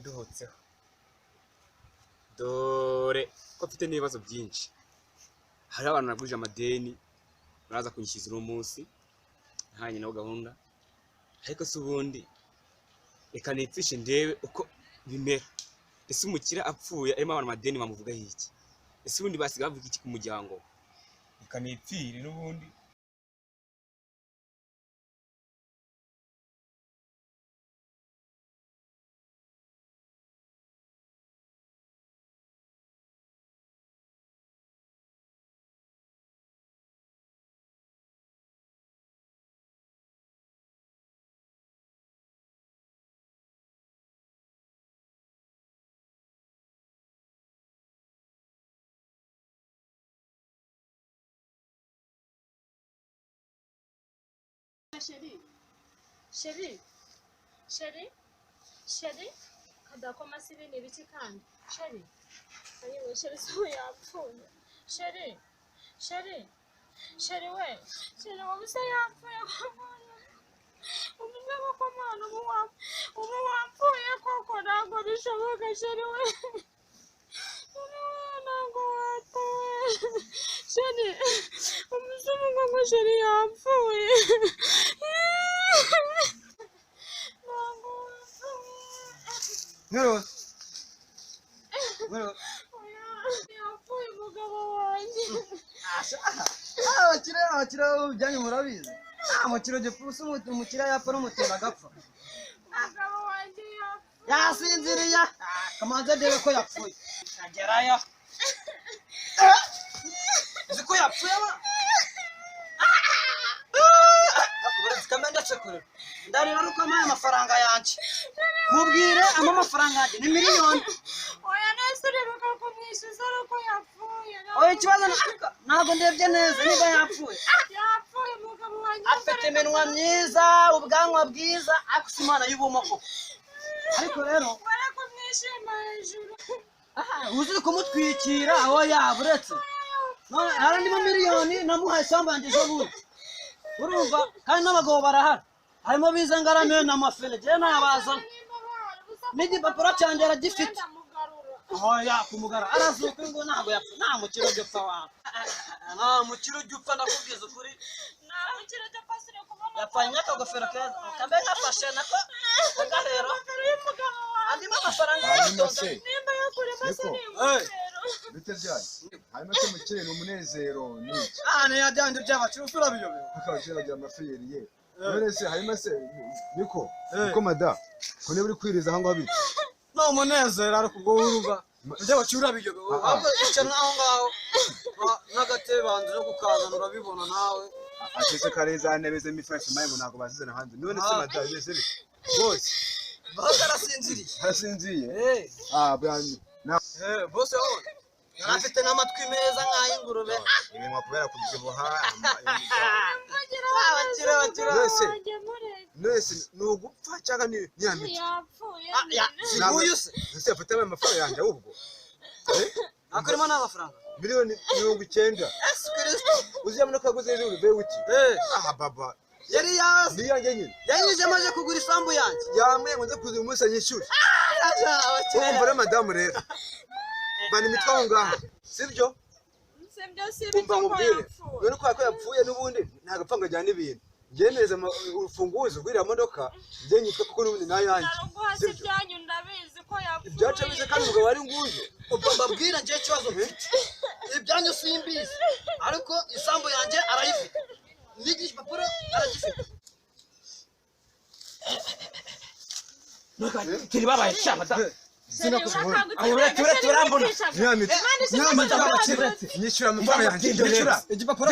yaduhotseho dore ko mfite n'ibibazo byinshi. Hari abantu nagurije amadeni baraza kunyishyuza uno munsi ntanye naho gahunda, ariko se ubundi reka nipfishe ndebe uko bimera. Ese umukira apfuye arimo abantu amadeni bamuvugaho iki? Ese ubundi basiga bavuga iki ku muryango? Reka nipfire n'ubundi. Sheri kadakoma sibi ni biki kandi Sheri ayewe Sheri so yapfuye Sheri we Sheri wabuse yapfuye umugabo ko mwana ubu wapfuye koko ntabwo bishoboka Sheri we ntabwo wapfuye Sheri umuzimu ngo Sheri yapfuye Ngero yapfuye umugabo wanjye abakira byanyu murabizi amukiro gipfusa umukira yapfa n'umutera agapfa umugabo wanjye yapfuye yasinziriye kamanze ndebe ko yapfuye agerayo uzi ko yapfuye ba kamenda cekure ndarira ruko amaye amafaranga yanjye mubwire amafaranga yanjye ni miliyoni oya nese urebuka kumwishyuza uko yapfuye oya ikibazo ntabwo ndebye neza niba yapfuye umugabo wanjye afite iminwa myiza ubwanwa bwiza akusa imana y'ubumoko ariko rero wari kumwishima hejuru uzi kumutwikira aho yaburetse none harandimo miliyoni namuhaye isambu yanjye ejo bundi urumva kandi n'abagabo barahari harimo bize ngarame n'amafene jewe nabazana n'igipapuro cyanjye aragifite oya kumugara arazuka ngo ntabwo yapfa nta mukiro gipfa wawe nta mukiro gipfa ndakubwiza ukuri nta mukiro gipfa sire kubona yapfanye akagofero keza kambe nkafashe nako kagahero andimo amafaranga yose nimba yakurema se bite byanyu hanyuma se mukire n'umunezero ni ane yajyande by'abakiro turabiyobewe akabashira bya mafiyeri ye none se hanyuma se niko mada ko ne buri kwiriza aho ngaho bite no umunezero ariko ubwo urumva by'abakiro urabiyobewe ahubwo icyo naho ngaho n'agatebe banze no gukazana urabibona nawe atese kareza nebeze mifashe maye ngo ntago bazizana hanze none se mada bese bose bagarasinziriye arasinziye bwanyu bose wowe yarafite n'amatwi meza nk'ay'ingurube ibintu kubera kubyibuha nese nugupfa cyangwa niyambitse yapfuye nse afite amafaranga yanjye ahubwo akurimo n'amafaranga miliyoni 90 uziye muri kaguze hejuru be wiki baba yari yazi niyanjye nyine yanyije maje kugura isambu yanjye yamwe ngo nze kuza umunsi anyishyure umva madamu rero bani mitwa ngaho sibyo umva mubwire none ko yapfuye n'ubundi ntagapfa ngo ajyane ibintu ngeneza urufunguzo rw'iriya modoka njye nyitwa kuko n'ubundi nayanjye sibyo byanyu ndabizi ko yapfuye ibyaca bize kandi umugabo ari nguye mbabwira ngiye ikibazo mfite ibyanyu simbizi ariko isambu yanjye arayifite n'igipapuro aragifite turi babaye cyama da nyamita nyishyura amafaranga yanjye igipapuro